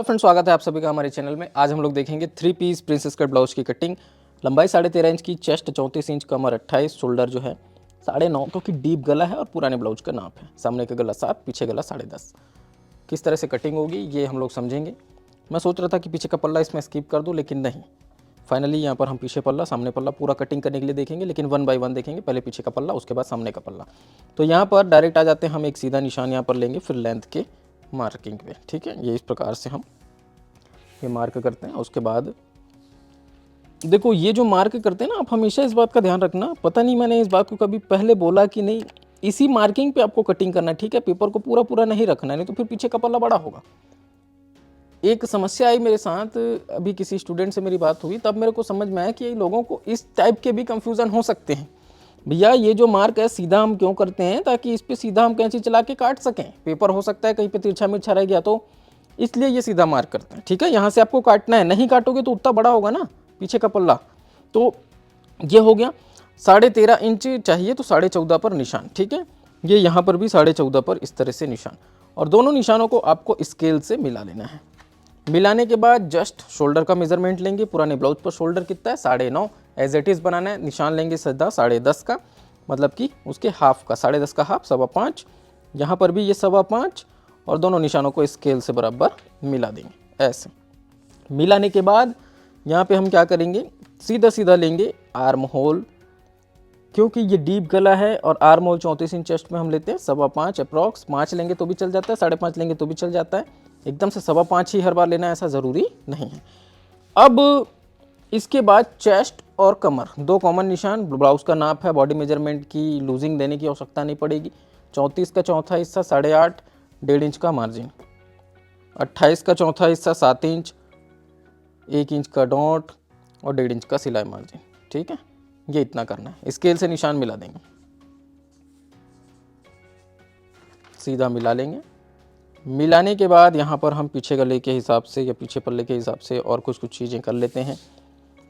Hello friends, स्वागत है आप सभी का हमारे चैनल में। आज हम लोग देखेंगे 3 पीस प्रिंसेस कट ब्लाउज की कटिंग। लंबाई 13.5 इंच की, चेस्ट 34 इंच, कमर 28, शोल्डर जो है 9.5 क्योंकि डीप गला है और पुराने ब्लाउज का नाप है। सामने का गला 7, पीछे गला 10.5। किस तरह से कटिंग होगी ये हम लोग समझेंगे। मैं सोच रहा था कि पीछे का पल्ला इसमें स्किप कर दूँ, लेकिन नहीं। फाइनली यहाँ पर हम पीछे पल्ला सामने पल्ला पूरा कटिंग करने के लिए देखेंगे, लेकिन 1 बाय 1 देखेंगे। पहले पीछे का पल्ला, उसके बाद सामने का पल्ला। तो यहाँ पर डायरेक्ट आ जाते हैं, हम एक सीधा निशान यहाँ पर लेंगे, फिर लेंथ के मार्किंग पे। ठीक है, ये इस प्रकार से हम ये मार्क करते हैं। उसके बाद देखो, ये जो मार्क करते हैं ना, आप हमेशा इस बात का ध्यान रखना। पता नहीं मैंने इस बात को कभी पहले बोला कि नहीं, इसी मार्किंग पे आपको कटिंग करना है। ठीक है, पेपर को पूरा पूरा नहीं रखना है, नहीं तो फिर पीछे का पल्ला बड़ा होगा। एक समस्या आई मेरे साथ, अभी किसी स्टूडेंट से मेरी बात हुई, तब मेरे को समझ में आया कि लोगों को इस टाइप के भी कंफ्यूजन हो सकते हैं। भैया, ये जो मार्क है सीधा हम क्यों करते हैं? ताकि इस पे सीधा हम कैंची चला के काट सकें। पेपर हो सकता है कहीं पे तिरछा मिर्छा रह गया, तो इसलिए ये सीधा मार्क करते हैं। ठीक है, यहाँ से आपको काटना है, नहीं काटोगे तो उतना बड़ा होगा ना पीछे का पल्ला। तो ये हो गया। 13.5 इंच चाहिए तो 14.5 पर निशान। ठीक है, ये यहाँ पर भी 14.5 पर इस तरह से निशान, और दोनों निशानों को आपको स्केल से मिला लेना है। मिलाने के बाद जस्ट शोल्डर का मेजरमेंट लेंगे। पुराने ब्लाउज पर शोल्डर कितना है? 9.5। एज इट इज़ बनाना है। निशान लेंगे सीधा 10.5 का, मतलब कि उसके हाफ का, 10.5 का हाफ 5.25। यहाँ पर भी ये 5.25, और दोनों निशानों को स्केल से बराबर मिला देंगे। ऐसे मिलाने के बाद यहाँ पे हम क्या करेंगे, सीधा सीधा लेंगे आर्म होल। क्योंकि ये डीप गला है और आर्म होल 34 इंच चेस्ट में हम लेते हैं 5.25 अप्रॉक्स। 5 लेंगे तो भी चल जाता है, 5.5 लेंगे तो भी चल जाता है। एकदम से 5.25 ही हर बार लेना है ऐसा ज़रूरी नहीं है। अब इसके बाद चेस्ट और कमर, दो कॉमन निशान। ब्लाउज का नाप है, बॉडी मेजरमेंट की लूजिंग देने की आवश्यकता नहीं पड़ेगी। 34 का चौथा हिस्सा 8.5, 1.5 इंच का मार्जिन। 28 का चौथा हिस्सा 7 इंच, 1 इंच का डॉट और 1.5 इंच का सिलाई मार्जिन। ठीक है, ये इतना करना है। स्केल से निशान मिला देंगे, सीधा मिला लेंगे। मिलाने के बाद यहाँ पर हम पीछे गले के हिसाब से या पीछे पल्ले के हिसाब से और कुछ चीज़ें कर लेते हैं।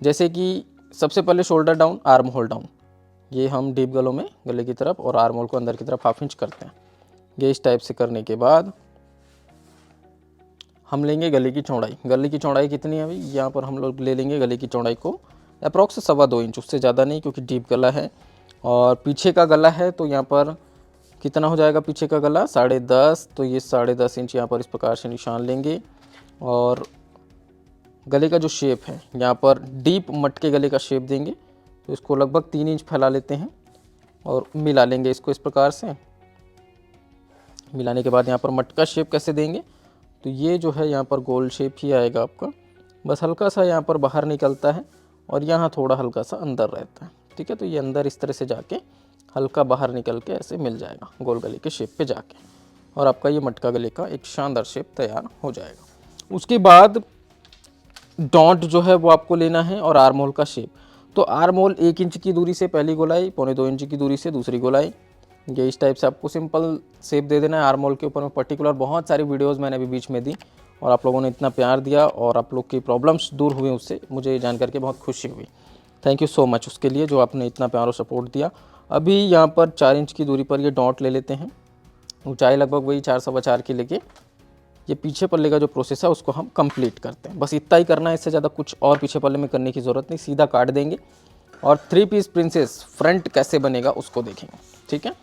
जैसे कि सबसे पहले shoulder down, arm hole down. ये हम डीप गलों में गले की तरफ और आर्म होल को अंदर की तरफ 1/2 इंच करते हैं। ये इस टाइप से करने के बाद हम लेंगे गले की चौड़ाई। गले की चौड़ाई कितनी है भाई? यहाँ पर हम लोग ले लेंगे गले की चौड़ाई को अप्रॉक्स 2.25 इंच, उससे ज़्यादा नहीं, क्योंकि डीप गला है। और पीछे का गला है तो यहाँ पर कितना हो जाएगा? पीछे का गला 10.5, तो ये 10.5 इंच यहाँ पर इस प्रकार से निशान लेंगे। और गले का जो शेप है, यहाँ पर डीप मटके गले का शेप देंगे, तो इसको लगभग 3 इंच फैला लेते हैं और मिला लेंगे इसको इस प्रकार से। मिलाने के बाद यहाँ पर मटका शेप कैसे देंगे, तो ये जो है यहाँ पर गोल शेप ही आएगा आपका। बस हल्का सा यहाँ पर बाहर निकलता है और यहाँ थोड़ा हल्का सा अंदर रहता है। ठीक है, तो ये अंदर इस तरह से जाके हल्का बाहर निकल के ऐसे मिल जाएगा गोल गले के शेप पे जाके, और आपका ये मटका गले का एक शानदार शेप तैयार हो जाएगा। उसके बाद डॉट जो है वो आपको लेना है, और आर्म होल का शेप। तो आर्म होल 1 इंच की दूरी से पहली गोलाई, 1.25 इंच की दूरी से दूसरी गोलाई। ये इस टाइप से आपको सिंपल शेप दे देना है। आर्म होल के ऊपर में पर्टिकुलर बहुत सारी वीडियोस मैंने अभी बीच में दी, और आप लोगों ने इतना प्यार दिया और आप लोग की प्रॉब्लम्स दूर हुई, उससे मुझे जान करके बहुत खुशी हुई। थैंक यू सो मच उसके लिए, जो आपने इतना प्यार और सपोर्ट दिया। अभी यहाँ पर 4 इंच की दूरी पर ये डॉट ले लेते हैं। ऊंचाई लगभग वही 4 4.25 की लेके ये पीछे पल्ले का जो प्रोसेस है उसको हम कंप्लीट करते हैं। बस इतना ही करना है, इससे ज़्यादा कुछ और पीछे पल्ले में करने की ज़रूरत नहीं। सीधा काट देंगे और 3 पीस प्रिंसेस फ्रंट कैसे बनेगा उसको देखेंगे। ठीक है,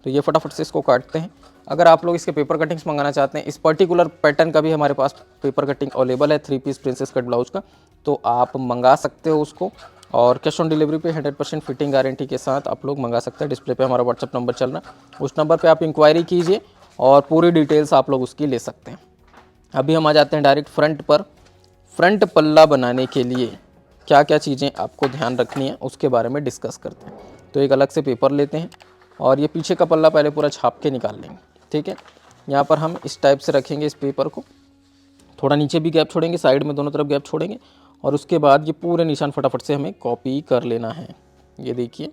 तो ये फटाफट से इसको काटते हैं। अगर आप लोग इसके पेपर कटिंग्स मंगाना चाहते हैं, इस पर्टिकुलर पैटर्न का भी हमारे पास पेपर कटिंग अवेलेबल है 3 पीस प्रिंसेस कट ब्लाउज का, तो आप मंगा सकते हो उसको। और कैश ऑन डिलीवरी पे 100% फिटिंग गारंटी के साथ आप लोग मंगा सकते हैं। डिस्प्ले पे हमारा व्हाट्सअप नंबर चल रहा है, उस नंबर पे आप इंक्वायरी कीजिए और पूरी डिटेल्स आप लोग उसकी ले सकते हैं। अभी हम आ जाते हैं डायरेक्ट फ्रंट पर। फ्रंट पल्ला बनाने के लिए क्या क्या चीज़ें आपको ध्यान रखनी है उसके बारे में डिस्कस करते हैं। तो एक अलग से पेपर लेते हैं और ये पीछे का पल्ला पहले पूरा छाप के निकाल लेंगे। ठीक है, यहाँ पर हम इस टाइप से रखेंगे इस पेपर को, थोड़ा नीचे भी गैप छोड़ेंगे, साइड में दोनों तरफ गैप छोड़ेंगे, और उसके बाद ये पूरे निशान फटाफट से हमें कॉपी कर लेना है। ये देखिए,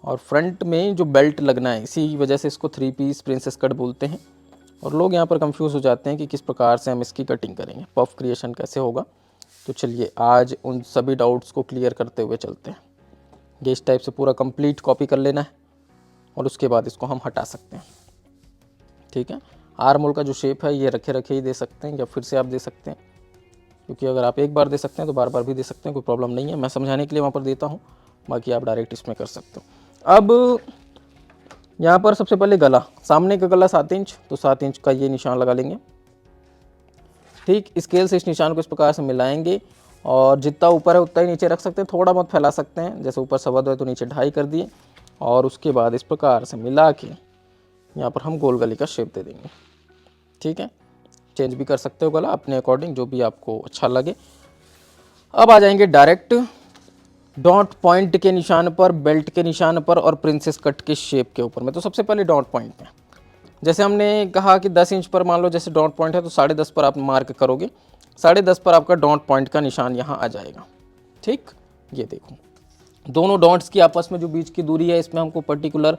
और फ्रंट में जो बेल्ट लगना है, इसी वजह से इसको 3 पीस प्रिंसेस कट बोलते हैं। और लोग यहाँ पर कंफ्यूज हो जाते हैं कि किस प्रकार से हम इसकी कटिंग करेंगे, पफ क्रिएशन कैसे होगा। तो चलिए आज उन सभी डाउट्स को क्लियर करते हुए चलते हैं। ये इस टाइप से पूरा कंप्लीट कॉपी कर लेना है और उसके बाद इसको हम हटा सकते हैं। ठीक है, आर्म होल का जो शेप है ये रखे रखे ही दे सकते हैं या फिर से आप दे सकते हैं, क्योंकि अगर आप एक बार दे सकते हैं तो बार बार भी दे सकते हैं, कोई प्रॉब्लम नहीं है। मैं समझाने के लिए वहाँ पर देता हूँ, बाकी आप डायरेक्ट इसमें कर सकते हो। अब यहाँ पर सबसे पहले गला, सामने का गला 7 इंच, तो 7 इंच का ये निशान लगा लेंगे। ठीक, स्केल से इस निशान को इस प्रकार से मिलाएंगे और जितना ऊपर है उतना ही नीचे रख सकते हैं, थोड़ा बहुत फैला सकते हैं, जैसे ऊपर 2.25 है तो नीचे 2.5 कर दिए, और उसके बाद इस प्रकार से मिला के यहाँ पर हम गोल गले का शेप दे देंगे। ठीक है, चेंज भी कर सकते हो गला अपने अकॉर्डिंग, जो भी आपको अच्छा लगे। अब आ जाएंगे डायरेक्ट डॉट पॉइंट के निशान पर, बेल्ट के निशान पर और प्रिंसेस कट के शेप के ऊपर में। तो सबसे पहले डॉट पॉइंट में, जैसे हमने कहा कि 10 इंच पर मान लो जैसे डॉट पॉइंट है तो 10.5 पर आप मार्क करोगे, 10.5 पर आपका डॉट पॉइंट का निशान यहाँ आ जाएगा। ठीक, ये देखो दोनों डॉट्स की आपस में जो बीच की दूरी है इसमें हमको पर्टिकुलर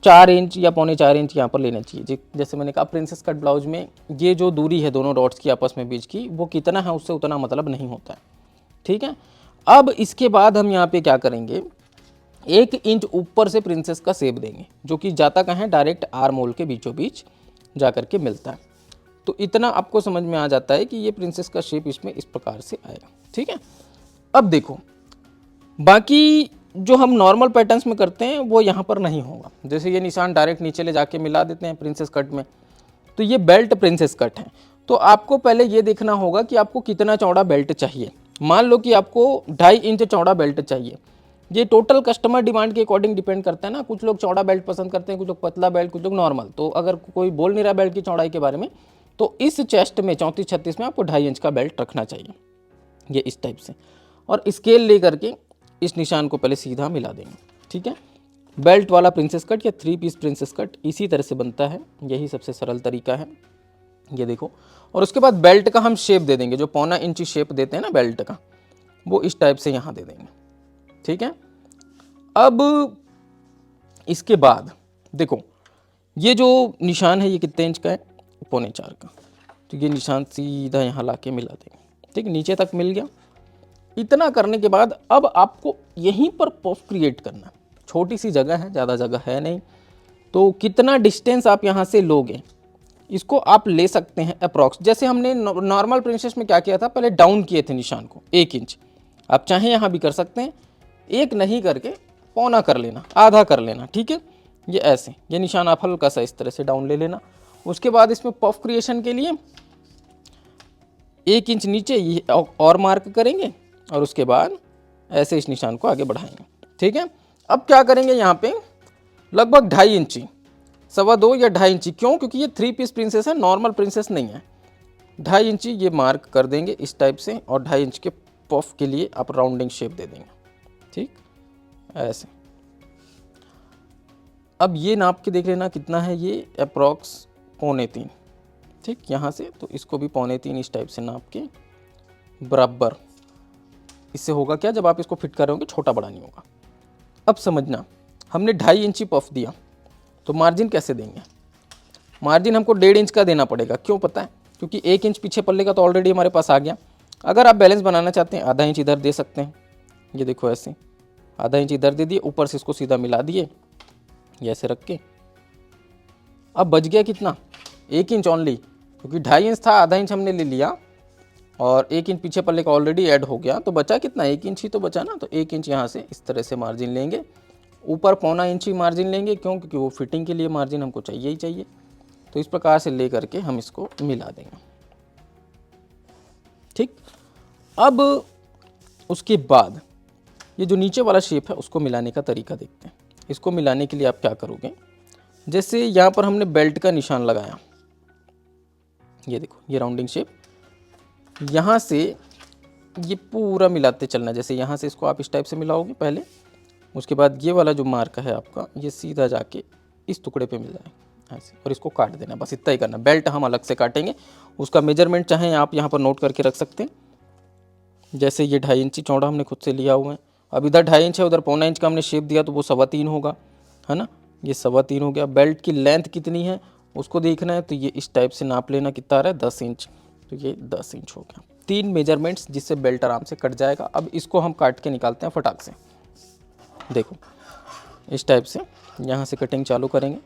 4 इंच या 3.25 इंच यहाँ पर लेना चाहिए। जैसे मैंने कहा प्रिंसेस कट ब्लाउज में ये जो दूरी है दोनों डॉट्स की आपस में बीच की, वो कितना है उससे उतना मतलब नहीं होता है। ठीक है, अब इसके बाद हम यहाँ पे क्या करेंगे, 1 इंच ऊपर से प्रिंसेस का शेप देंगे, जो कि जाता कहाँ है, डायरेक्ट आर्म होल के बीचों बीच जा करके मिलता है। तो इतना आपको समझ में आ जाता है कि ये प्रिंसेस का शेप इसमें इस प्रकार से आएगा। ठीक है, अब देखो बाकी जो हम नॉर्मल पैटर्न्स में करते हैं वो यहाँ पर नहीं होगा। जैसे ये निशान डायरेक्ट नीचे ले जाके मिला देते हैं प्रिंसेस कट में, तो ये बेल्ट प्रिंसेस कट है। तो आपको पहले ये देखना होगा कि आपको कितना चौड़ा बेल्ट चाहिए। मान लो कि आपको 2.5 इंच चौड़ा बेल्ट चाहिए। ये टोटल कस्टमर डिमांड के अकॉर्डिंग डिपेंड करता है ना, कुछ लोग चौड़ा बेल्ट पसंद करते हैं, कुछ लोग पतला बेल्ट, कुछ लोग नॉर्मल। तो अगर कोई बोल नहीं रहा बेल्ट की चौड़ाई के बारे में, तो इस चेस्ट में 34-36 में आपको 2.5 इंच का बेल्ट रखना चाहिए, ये इस टाइप से। और स्केल ले करके इस निशान को पहले सीधा मिला देंगे। ठीक है, बेल्ट वाला प्रिंसेस कट या 3 पीस प्रिंसेस कट इसी तरह से बनता है, यही सबसे सरल तरीका है। ये देखो, और उसके बाद बेल्ट का हम शेप दे देंगे, जो 1.25 इंची शेप देते हैं ना बेल्ट का, वो इस टाइप से यहाँ दे देंगे। ठीक है, अब इसके बाद देखो ये जो निशान है ये कितने इंच का है, 3.25 का। तो ये निशान सीधा यहाँ ला के मिला देंगे। ठीक, नीचे तक मिल गया। इतना करने के बाद अब आपको यहीं पर पफ क्रिएट करना। छोटी सी जगह है, ज़्यादा जगह है नहीं, तो कितना डिस्टेंस आप यहाँ से लोगे इसको आप ले सकते हैं अप्रॉक्स। जैसे हमने नॉर्मल प्रिंसेस में क्या किया था, पहले डाउन किए थे निशान को 1 इंच। आप चाहें यहाँ भी कर सकते हैं, 1 नहीं करके 1.25 कर लेना, आधा कर लेना। ठीक है, ये ऐसे, ये निशान आप हल्का सा इस तरह से डाउन ले लेना। उसके बाद इसमें पफ क्रिएशन के लिए 1 इंच नीचे ये और मार्क करेंगे और उसके बाद ऐसे इस निशान को आगे बढ़ाएंगे। ठीक है, अब क्या करेंगे, यहाँ पे लगभग 2.5 इंची, 2.25 या 2.5 इंची, क्यों, क्योंकि ये 3 पीस प्रिंसेस है, नॉर्मल प्रिंसेस नहीं है। 2.5 इंची ये मार्क कर देंगे इस टाइप से, और 2.5 इंच के पफ के लिए आप राउंडिंग शेप दे देंगे। ठीक, ऐसे। अब ये नाप के देख लेना कितना है, ये अप्रॉक्स 2.25। ठीक, यहाँ से तो इसको भी 2.25 इस टाइप से नाप के बराबर। इससे होगा क्या, जब आप इसको फिट कर रहे होंगे छोटा बड़ा नहीं होगा। अब समझना, हमने 2.5 इंची पफ दिया, तो मार्जिन कैसे देंगे, मार्जिन हमको 1.5 इंच का देना पड़ेगा। क्यों पता है, क्योंकि 1 इंच पीछे पल्ले का तो ऑलरेडी हमारे पास आ गया। अगर आप बैलेंस बनाना चाहते हैं, आधा इंच इधर दे सकते हैं। ये देखो ऐसे, आधा इंच इधर दे दिए, ऊपर से इसको सीधा मिला दिए, ये ऐसे रख के। अब बच गया कितना, 1 इंच ओनली, क्योंकि 2.5 इंच था, आधा इंच हमने ले लिया और 1 इंच पीछे पल्ले का ऑलरेडी ऐड हो गया, तो बचा कितना, 1 इंच ही तो बचा ना। तो 1 इंच यहाँ से इस तरह से मार्जिन लेंगे, ऊपर 1.25 इंच ही मार्जिन लेंगे, क्यों, क्योंकि वो फिटिंग के लिए मार्जिन हमको चाहिए ही चाहिए। तो इस प्रकार से ले करके हम इसको मिला देंगे। ठीक, अब उसके बाद ये जो नीचे वाला शेप है उसको मिलाने का तरीका देखते हैं। इसको मिलाने के लिए आप क्या करोगे, जैसे यहाँ पर हमने बेल्ट का निशान लगाया, ये देखो ये राउंडिंग शेप, यहाँ से ये पूरा मिलाते चलना। जैसे यहाँ से इसको आप इस टाइप से मिलाओगे पहले, उसके बाद ये वाला जो मार्क है आपका, ये सीधा जाके इस टुकड़े पे मिल जाए ऐसे, और इसको काट देना, बस इतना ही करना। बेल्ट हम अलग से काटेंगे, उसका मेजरमेंट चाहें आप यहाँ पर नोट करके रख सकते हैं। जैसे ये 2.5 इंची चौड़ा हमने खुद से लिया हुआ है, अब इधर 2.5 इंच है, उधर 1.25 इंच का हमने शेप दिया, तो वो 3.25 होगा, है ना, ये 3.25 हो गया। बेल्ट की लेंथ कितनी है उसको देखना है, तो ये इस टाइप से नाप लेना, कितना आ रहा है 10 इंच, तो ये 10 इंच हो गया। 3 मेजरमेंट्स जिससे बेल्ट आराम से कट जाएगा। अब इसको हम काट के निकालते हैं फटाक से। देखो इस टाइप से यहाँ से कटिंग चालू करेंगे,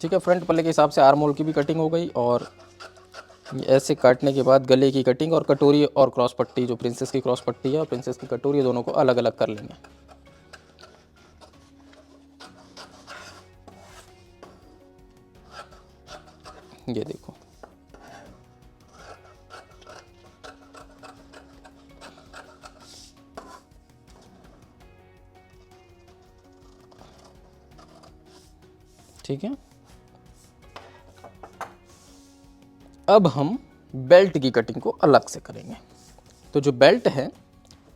ठीक है, फ्रंट पल्ले के हिसाब से आर्म होल की भी कटिंग हो गई और ये ऐसे काटने के बाद गले की कटिंग और कटोरी और क्रॉस पट्टी, जो प्रिंसेस की क्रॉस पट्टी है और प्रिंसेस की कटोरी, दोनों को अलग अलग कर लेंगे। ये देखो, ठीक है। अब हम बेल्ट की कटिंग को अलग से करेंगे। तो जो बेल्ट है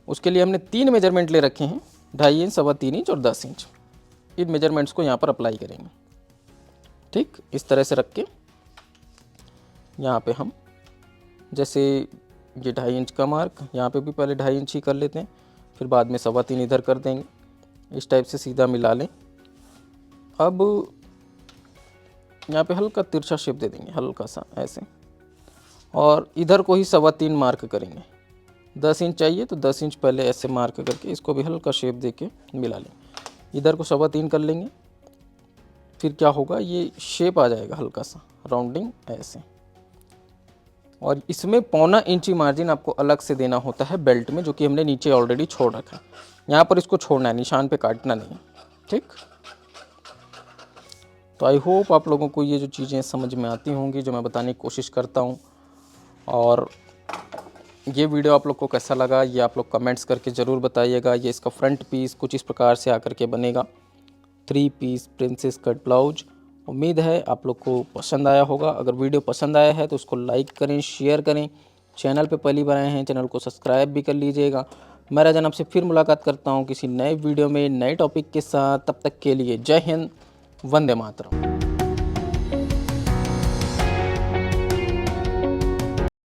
उसके लिए हमने 3 मेजरमेंट ले रखे हैं, 2.5 इंच, 3.25 इंच और 10 इंच। इन मेजरमेंट्स को यहाँ पर अप्लाई करेंगे। ठीक, इस तरह से रख के यहाँ पे हम, जैसे ये 2.5 इंच का मार्क, यहाँ पे भी पहले 2.5 इंच ही कर लेते हैं, फिर बाद में 3.25 इधर कर देंगे। इस टाइप से सीधा मिला लें। अब यहाँ पे हल्का तिरछा शेप दे देंगे, हल्का सा ऐसे, और इधर को ही 3.25 मार्क करेंगे। 10 इंच चाहिए तो 10 इंच पहले ऐसे मार्क करके इसको भी हल्का शेप दे के मिला लें। इधर को 3.25 कर लेंगे। फिर क्या होगा, ये शेप आ जाएगा हल्का सा राउंडिंग ऐसे। और इसमें 1.25 इंची मार्जिन आपको अलग से देना होता है बेल्ट में, जो कि हमने नीचे ऑलरेडी छोड़ रखा है। यहाँ पर इसको छोड़ना है, निशान पे काटना नहीं है। ठीक, तो आई होप आप लोगों को ये जो चीज़ें समझ में आती होंगी जो मैं बताने की कोशिश करता हूँ। और ये वीडियो आप लोग को कैसा लगा ये आप लोग कमेंट्स करके ज़रूर बताइएगा। ये इसका फ्रंट पीस कुछ इस प्रकार से आकर के बनेगा, 3 पीस प्रिंसेस कट ब्लाउज। उम्मीद है आप लोग को पसंद आया होगा। अगर वीडियो पसंद आया है तो उसको लाइक करें, शेयर करें। चैनल पे पहली बार आए हैं, चैनल को सब्सक्राइब भी कर लीजिएगा। मैं राजन आपसे फिर मुलाकात करता हूँ किसी नए वीडियो में नए टॉपिक के साथ। तब तक के लिए जय हिंद, वंदे मातरम।